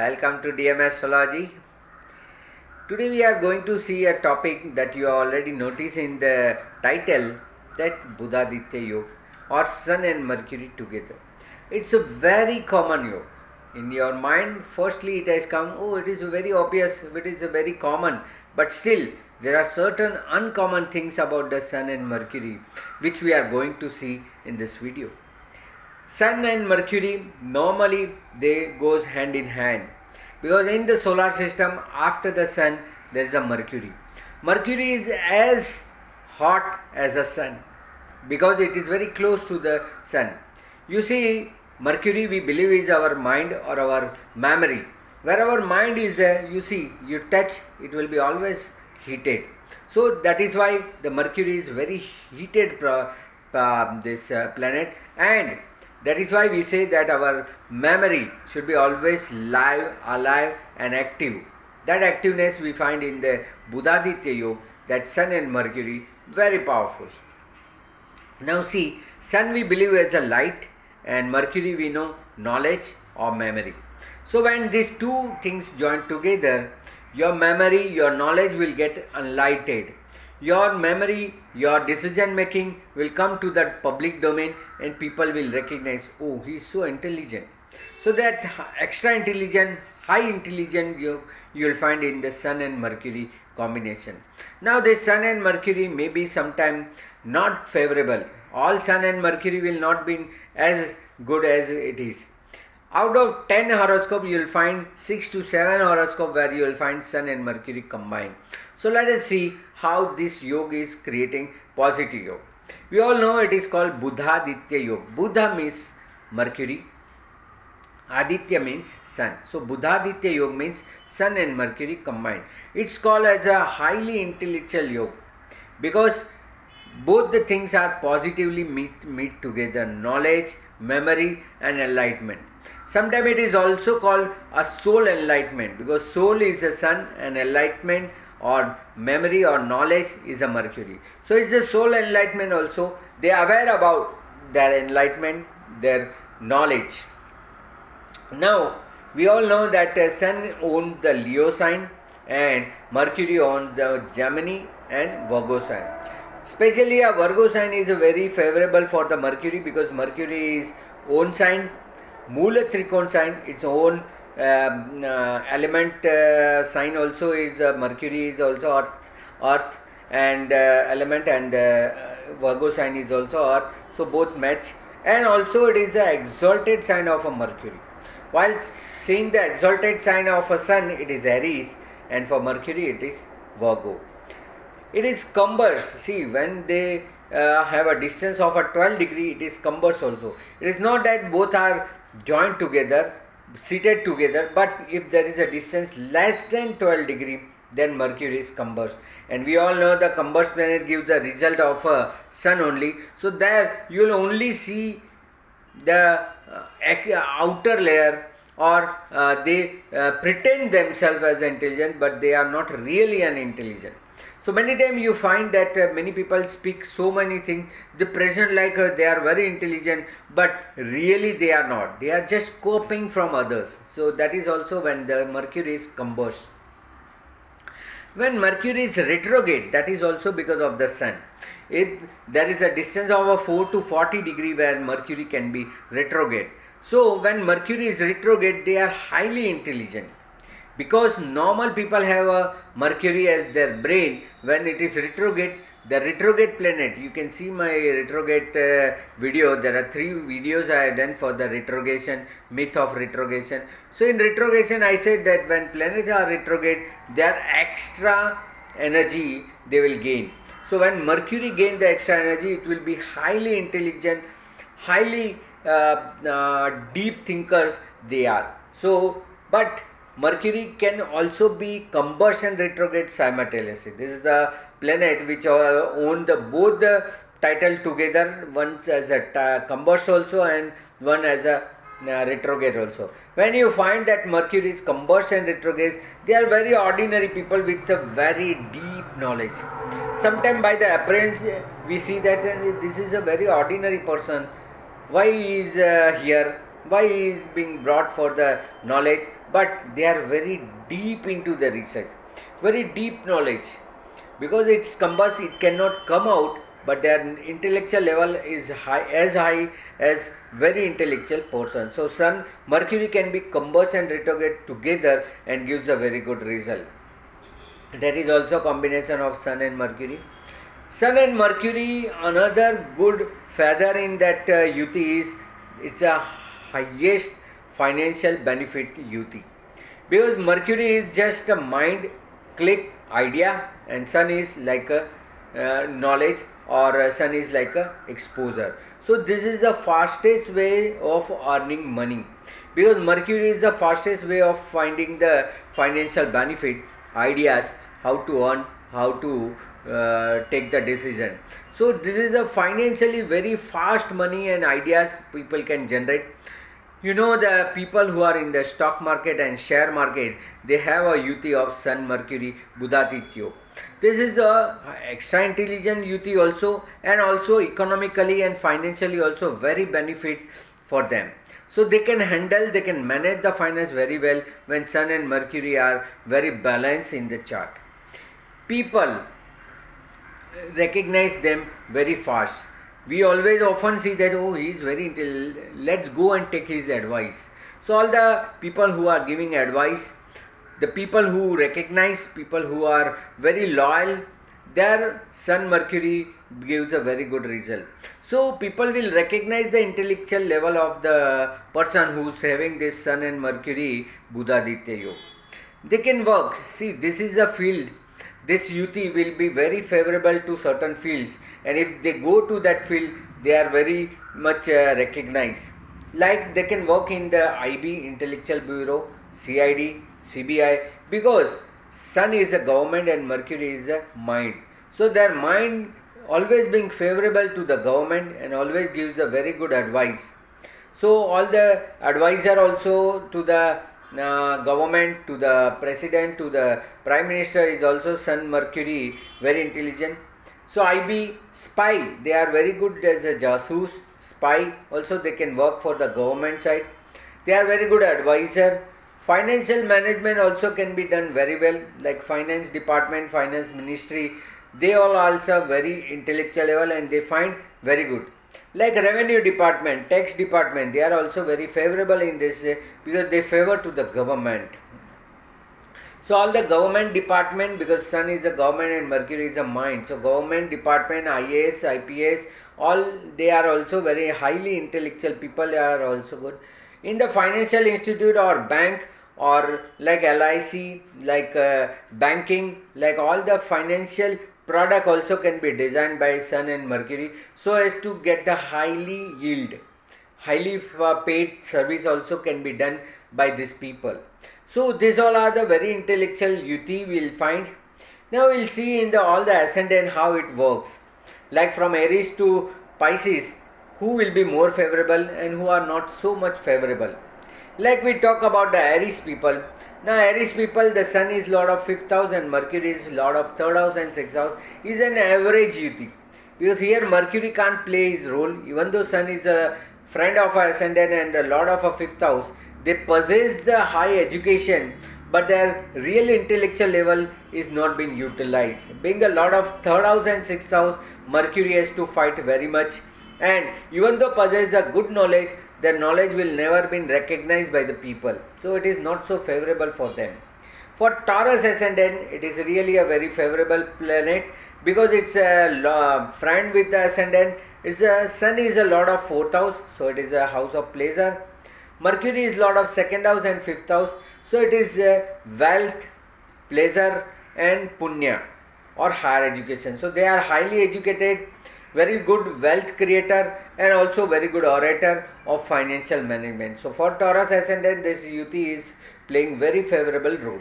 Welcome to DM Astrology. Today we are going to see a topic that you already noticed in the title, that Budhaditya Yoga or Sun and Mercury together. It's a very common yoga. In your mind, firstly it has come, oh, it is very obvious, it is very common, but still there are certain uncommon things about the Sun and Mercury which we are going to see in this video. Sun and Mercury, normally they goes hand in hand, because in the solar system after the Sun there is a Mercury. Mercury is as hot as the Sun because it is very close to the Sun. You see, Mercury we believe is our mind or our memory. Where our mind is there, you see, you touch, it will be always heated. So that is why the Mercury is very heated planet, and that is why we say that our memory should be always live, alive and active. That activeness we find in the Budhaditya Yoga, that Sun and Mercury, very powerful. Now see, Sun we believe as a light and Mercury we know knowledge or memory. So when these two things join together, your memory, your knowledge will get enlightened. Your memory, your decision making will come to that public domain and people will recognize, oh, he is so intelligent. So that extra intelligent, high intelligent you will find in the Sun and Mercury combination. Now the Sun and Mercury may be sometime not favorable. All Sun and Mercury will not be as good as it is. Out of 10 horoscope, you will find 6 to 7 horoscope where you will find Sun and Mercury combined. So let us see how this yoga is creating positive yoga. We all know it is called Budhaditya Yoga. Buddha means Mercury, Aditya means Sun. So Budhaditya Yoga means Sun and Mercury combined. It's called as a highly intellectual yoga because both the things are positively meet together: knowledge, memory and enlightenment. Sometimes it is also called a soul enlightenment because soul is the Sun and enlightenment or memory or knowledge is a Mercury. So it's a soul enlightenment also. They are aware about their enlightenment, their knowledge. Now we all know that Sun owns the Leo sign and Mercury owns the Gemini and Virgo sign. Especially a Virgo sign is very favorable for the Mercury because Mercury is own sign, Mula Trikon sign, its own element sign also is Mercury is also earth and element, and Virgo sign is also earth, so both match. And also it is the exalted sign of a Mercury. While seeing the exalted sign of a Sun, it is Aries, and for Mercury it is Virgo. It is cumbers. See, when they have a distance of a 12 degree, it is cumbers also. It is not that both are joined together, seated together, but if there is a distance less than 12 degree, then Mercury is cumbers. And we all know the cumbers planet gives the result of a Sun only. So there you will only see the outer layer, or they pretend themselves as intelligent, but they are not really unintelligent. So many times you find that many people speak so many things, they present like they are very intelligent, but really they are not. They are just copying from others. So that is also when the Mercury is cumbers. When Mercury is retrograde, that is also because of the Sun. There is a distance of a 4 to 40 degree where Mercury can be retrograde. So when Mercury is retrograde, they are highly intelligent. Because normal people have a Mercury as their brain. When it is retrograde, the retrograde planet, you can see my retrograde video. There are 3 videos I have done for the retrogression, myth of retrogression. So in retrogression, I said that when planets are retrograde, their extra energy they will gain. So when Mercury gain the extra energy, it will be highly intelligent, highly deep thinkers they are. So, but Mercury can also be cumbers and retrograde simultaneously. This is the planet which own both the title together, one as a cumbers also and one as a retrograde also. When you find that Mercury is cumbers and retrograde, they are very ordinary people with a very deep knowledge. Sometimes by the appearance we see that this is a very ordinary person. Why he is here? why he is being brought for the knowledge, but they are very deep into the research, very deep knowledge, because it's combust, it cannot come out, but their intellectual level is high as very intellectual person. So Sun, Mercury can be combust and retrograde together and gives a very good result. That is also combination of Sun and Mercury. Sun and Mercury, another good feather in that Yuti is it's a highest financial benefit Yuti, because Mercury is just a mind click idea and Sun is like a knowledge, or Sun is like a exposure. So this is the fastest way of earning money, because Mercury is the fastest way of finding the financial benefit, ideas, how to earn, how to take the decision. So this is a financially very fast money and ideas people can generate. You know, the people who are in the stock market and share market, they have a Yuti of Sun, Mercury, Budhaditya Yoga. This is a extra intelligent Yuti also, and also economically and financially also very benefit for them. So they can handle, they can manage the finance very well when Sun and Mercury are very balanced in the chart. People recognize them very fast. We always often see that, oh, he is very intelligent, let's go and take his advice. So all the people who are giving advice, the people who recognize, people who are very loyal, their Sun Mercury gives a very good result. So people will recognize the intellectual level of the person who is having this Sun and Mercury Budhaditya Yoga. They can work. See, this is a field. This Yuti will be very favorable to certain fields, and if they go to that field, they are very much recognized. Like they can work in the IB, Intellectual Bureau, CID, CBI, because Sun is a government and Mercury is a mind. So their mind always being favorable to the government and always gives a very good advice. So all the advisor also to the government, to the president, to the prime minister is also Sun Mercury, very intelligent. So IB, spy, they are very good as a jasoos, spy, also they can work for the government side. They are very good advisor. Financial management also can be done very well, like finance department, finance ministry, they all also very intellectual level and they find very good. Like revenue department, tax department, they are also very favorable in this because they favor to the government. So all the government department, because Sun is a government and Mercury is a mind, so government department, IAS, IPS, all they are also very highly intellectual people, they are also good. In the financial institute or bank or like LIC, like banking, like all the financial product also can be designed by Sun and Mercury so as to get the highly yield, highly paid service also can be done by these people. So these all are the very intellectual Yuti we will find. Now we will see in the all the ascendant how it works. Like from Aries to Pisces, who will be more favorable and who are not so much favorable. Like we talk about the Aries people. Now Aries people, the Sun is Lord of 5th house and Mercury is Lord of 3rd house and 6th house, is an average Yuti. Because here Mercury can't play his role, even though Sun is a friend of our ascendant and a Lord of a 5th house. They possess the high education, but their real intellectual level is not being utilized. Being a Lord of 3rd house and 6th house, Mercury has to fight very much, and even though possess a good knowledge, their knowledge will never be recognized by the people. So it is not so favorable for them. For Taurus ascendant, it is really a very favorable planet because it's a friend with the ascendant. Sun is a Lord of 4th house, so it is a house of pleasure. Mercury is Lord of 2nd house and 5th house, so it is wealth, pleasure and punya or higher education. So they are highly educated, very good wealth creator and also very good orator of financial management. So for Taurus ascendant, this Yuti is playing very favorable role.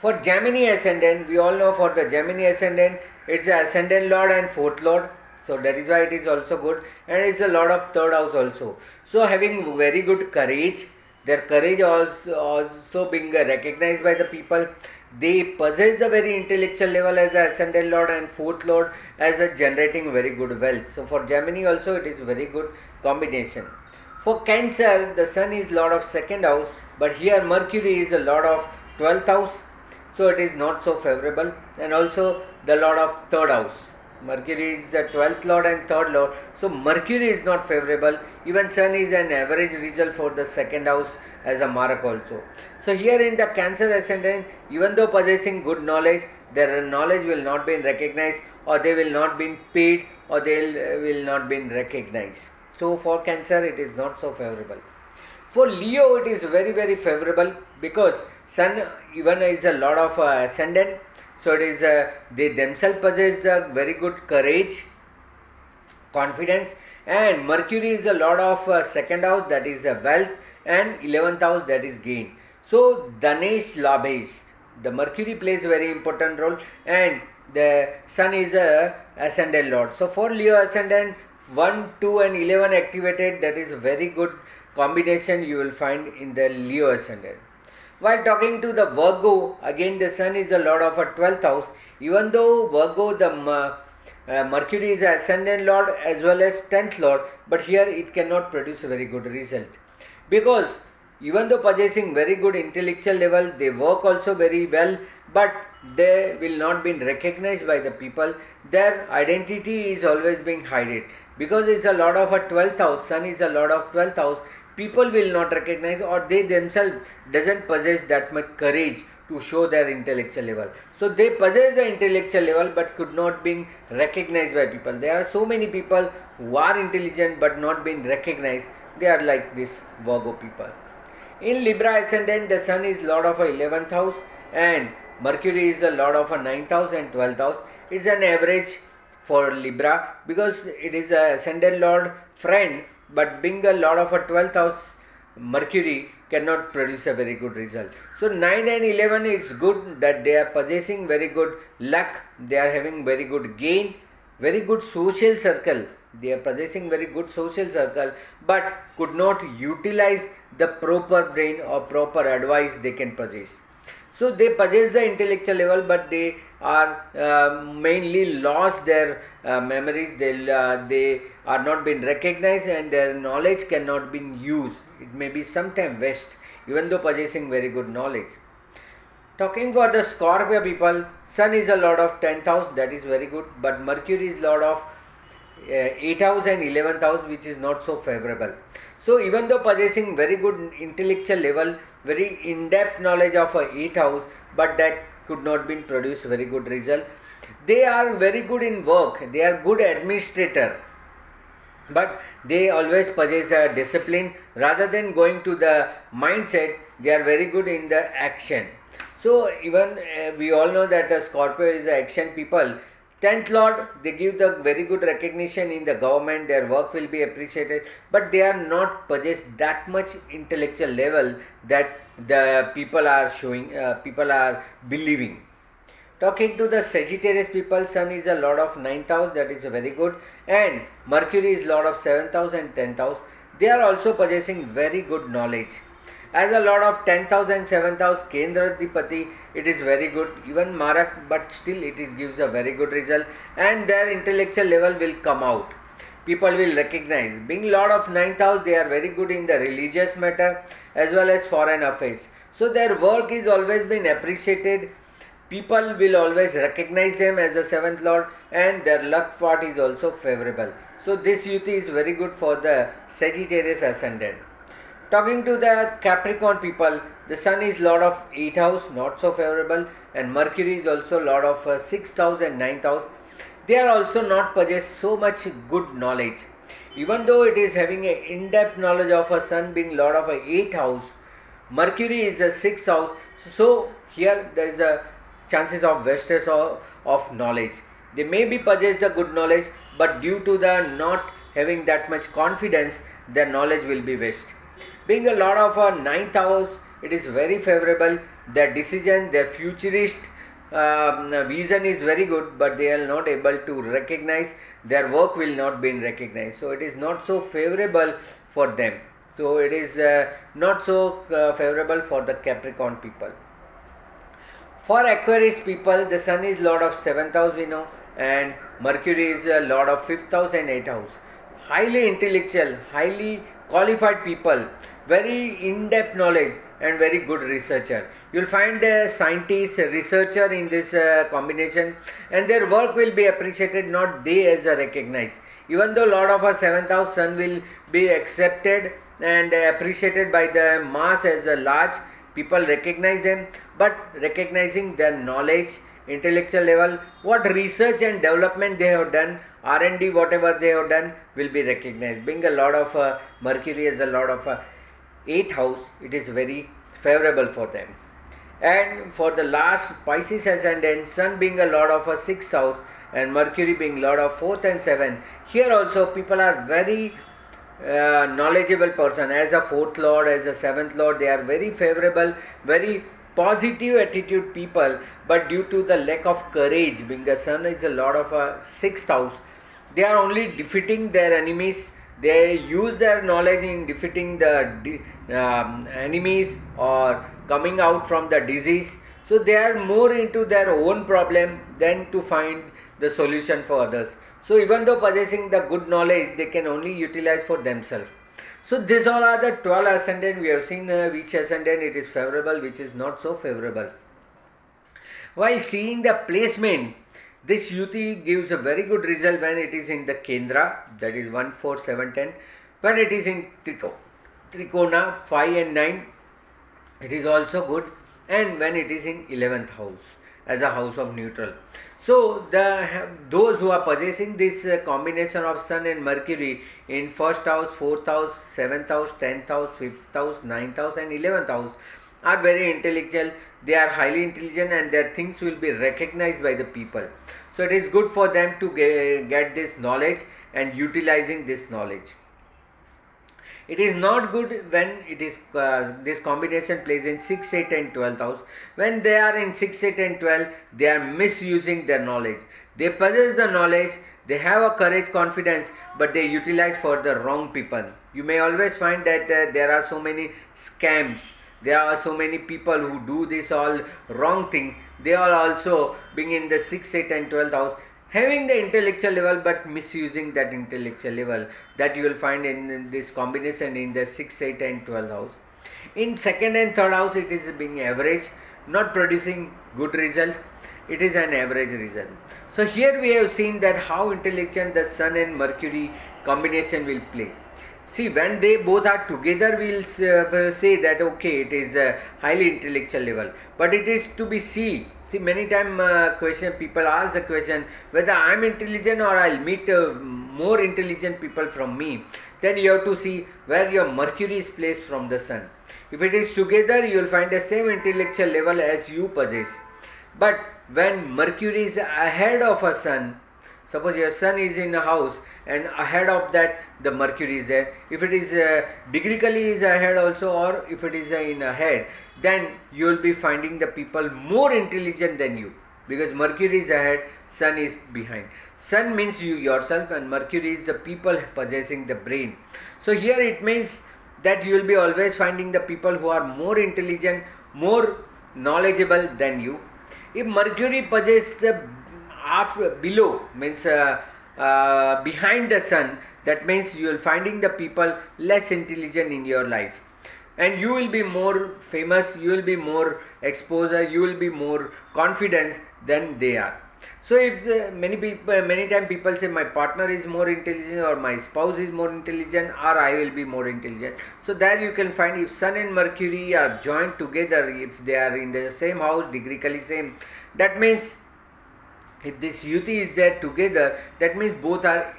For Gemini ascendant, we all know for the Gemini ascendant, it's the ascendant lord and 4th lord. So that is why it is also good, and it's a Lord of 3rd house also. So having very good courage, their courage also being recognized by the people. They possess the very intellectual level as a ascendant lord and 4th lord as a generating very good wealth. So for Gemini also it is very good combination. For Cancer, the Sun is Lord of second house, but here Mercury is a Lord of 12th house, so it is not so favorable, and also the Lord of third house. Mercury is the 12th Lord and third Lord, so Mercury is not favorable. Even Sun is an average result for the second house as a mark also. So here in the Cancer ascendant, even though possessing good knowledge, their knowledge will not be recognized, or they will not be paid, or they will not be recognized. So for Cancer it is not so favorable. For Leo it is very favorable, because Sun even is a lot of ascendant, so it is they themselves possess the very good courage, confidence, and Mercury is a lot of second house, that is wealth, and 11th house, that is gain. So Dhanesh Labhesh, the Mercury plays a very important role, and the Sun is a ascendant lord. So for Leo ascendant, 1, 2 and 11 activated, that is a very good combination you will find in the Leo ascendant. While talking to the Virgo, again the Sun is a lord of a 12th house. Even though Virgo, the Mercury is ascendant lord as well as 10th lord, but here it cannot produce a very good result, because even though possessing very good intellectual level, they work also very well, but they will not be recognized by the people. Their identity is always being hidden, because it's a lord of a 12th house. Sun is a lord of 12th house. People will not recognize, or they themselves doesn't possess that much courage to show their intellectual level. So they possess the intellectual level but could not be recognized by people. There are so many people who are intelligent but not being recognized. They are like this Virgo people. In Libra ascendant, the Sun is lord of a 11th house, and Mercury is the lord of a 9th house and 12th house. It's an average for Libra, because it is a ascendant lord friend, but being a lord of a 12th house, Mercury cannot produce a very good result. So 9 and 11 is good, that they are possessing very good luck, they are having very good gain, very good social circle. They are possessing very good social circle, but could not utilize the proper brain or proper advice they can possess. So they possess the intellectual level, but they are mainly lost their memories. They are not being recognized, and their knowledge cannot be used. It may be sometime waste, even though possessing very good knowledge. Talking for the Scorpio people, Sun is a lord of 10th house, that is very good, but Mercury is lord of 8th house and 11th house, which is not so favorable. So even though possessing very good intellectual level, very in-depth knowledge of a 8th house, but that could not be produced very good result. They are very good in work, they are good administrator, but they always possess a discipline. Rather than going to the mindset, they are very good in the action. So even we all know that the Scorpio is the action people. 10th Lord, they give the very good recognition in the government, their work will be appreciated, but they are not possess that much intellectual level that the people are showing, people are believing. Talking to the Sagittarius people, Sun is a lord of 9th house, that is very good, and Mercury is lord of 7th house and 10th house. They are also possessing very good knowledge. As a lord of 10th house and 7th house, Kendradipati, it is very good, even Marak, but still it gives a very good result, and their intellectual level will come out. People will recognize. Being lord of 9th house, they are very good in the religious matter as well as foreign affairs. So their work is always been appreciated. People will always recognize them as a 7th lord, and their luck part is also favorable. So this Yuti is very good for the Sagittarius ascendant. Talking to the Capricorn people, the Sun is lord of 8th house, not so favorable, and Mercury is also lord of 6th house and 9th house. They are also not possess so much good knowledge. Even though it is having an in-depth knowledge of a Sun being lord of a 8th house, Mercury is a 6th house. So here there is a chances of wastage of knowledge. They may be possess the good knowledge, but due to the not having that much confidence, their knowledge will be waste. Being a lord of a 9th house, it is very favorable. Their decision, their futurist vision is very good, but they are not able to recognize. Their work will not be recognized. So it is not so favorable for them. So it is not so favorable for the Capricorn people. For Aquarius people, the Sun is lord of 7th house, we know, and Mercury is lord of 5th house and 8th house. Highly intellectual, highly qualified people, very in-depth knowledge and very good researcher. You'll find a scientist, a researcher in this combination, and their work will be appreciated, not they as a recognized. Even though Lord of a 7th house Sun will be accepted and appreciated by the mass as a large, people recognize them, but recognizing their knowledge, intellectual level, what research and development they have done, R&D, whatever they have done will be recognized. Being a lot of Mercury as a lot of 8th house, it is very favorable for them. And for the last Pisces ascendant, Sun being a lord of a 6th house and Mercury being lord of 4th and 7th, here also people are very knowledgeable person. As a 4th lord, as a 7th lord, they are very favorable, very positive attitude people, but due to the lack of courage, being the Sun is a lord of a 6th house, they are only defeating their enemies. They use their knowledge in defeating the enemies or coming out from the disease. So they are more into their own problem than to find the solution for others. So even though possessing the good knowledge, they can only utilize for themselves. So these all are the 12 ascendant. We have seen which ascendant it is favorable, which is not so favorable. While seeing the placement, this Yuti gives a very good result when it is in the Kendra, that is 1, 4, 7, 10. When it is in Trikona 5 and 9, it is also good. And when it is in 11th house as a house of neutral. So those who are possessing this combination of Sun and Mercury in 1st house, 4th house, 7th house, 10th house, 5th house, 9th house and 11th house are very intellectual. They are highly intelligent and their things will be recognized by the people. So it is good for them to get this knowledge and utilizing this knowledge. It is not good when it is this combination plays in 6, 8 and 12th house. When they are in 6, 8 and 12, they are misusing their knowledge. They possess the knowledge, they have a courage, confidence, but they utilize for the wrong people. You may always find that there are so many scams. There are so many people who do this all wrong thing. They are also being in the 6, 8 and 12th house, having the intellectual level but misusing that intellectual level. That you will find in this combination in the 6, 8 and 12th house. In 2nd and 3rd house it is being average, not producing good result. It is an average result. So here we have seen that how intelligent the Sun and Mercury combination will play. See, when they both are together, we will say that okay, it is a highly intellectual level. But it is to be seen. See, many times people ask the question whether I am intelligent or I will meet more intelligent people from me. Then you have to see where your Mercury is placed from the Sun. If it is together, you will find the same intellectual level as you possess. But when Mercury is ahead of a Sun, suppose your Sun is in a house and ahead of that the Mercury is there. If it is degrically is ahead also, or if it is in ahead, then you will be finding the people more intelligent than you, because Mercury is ahead, Sun is behind. Sun means you yourself and Mercury is the people possessing the brain. So here it means that you will be always finding the people who are more intelligent, more knowledgeable than you. If Mercury possesses the below, means behind the Sun, that means you will finding the people less intelligent in your life. And you will be more famous, you will be more exposure, you will be more confidence than they are. So if many times people say my partner is more intelligent or my spouse is more intelligent or I will be more intelligent. So there you can find if Sun and Mercury are joined together, if they are in the same house, degrically same, that means if this Yuti is there together, that means both are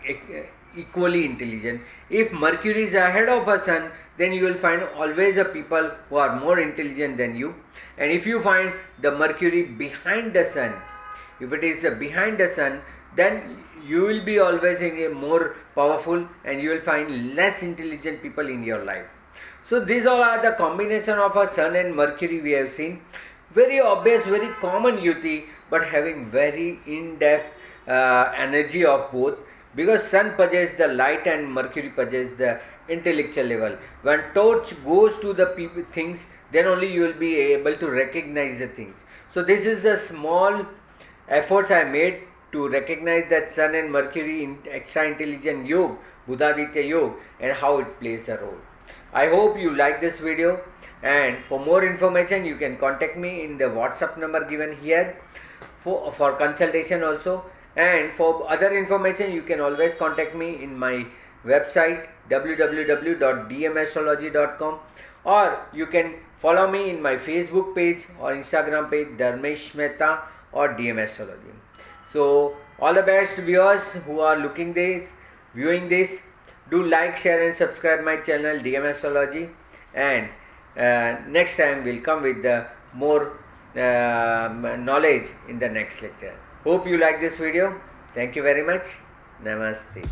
equally intelligent. If Mercury is ahead of a Sun, then you will find always a people who are more intelligent than you. And if you find the Mercury behind the Sun, if it is behind the Sun, then you will be always in a more powerful and you will find less intelligent people in your life. So these all are the combination of a Sun and Mercury we have seen. Very obvious, very common Yuti, but having very in-depth energy of both, because Sun possesses the light and Mercury possesses the intellectual level. When torch goes to the things, then only you will be able to recognize the things. So this is the small efforts I made to recognize that Sun and Mercury in extra intelligent yoga, Budhaditya Yoga, and how it plays a role. I hope you like this video, and for more information you can contact me in the WhatsApp number given here for consultation also, and for other information you can always contact me in my website www.dmastrology.com, or you can follow me in my Facebook page or Instagram page Dharmesh Mehta or DM Astrology. So all the best viewers who are viewing this, do like, share and subscribe my channel DM Astrology, and next time we'll come with the more knowledge in the next lecture. Hope you like this video. Thank you very much. Namaste.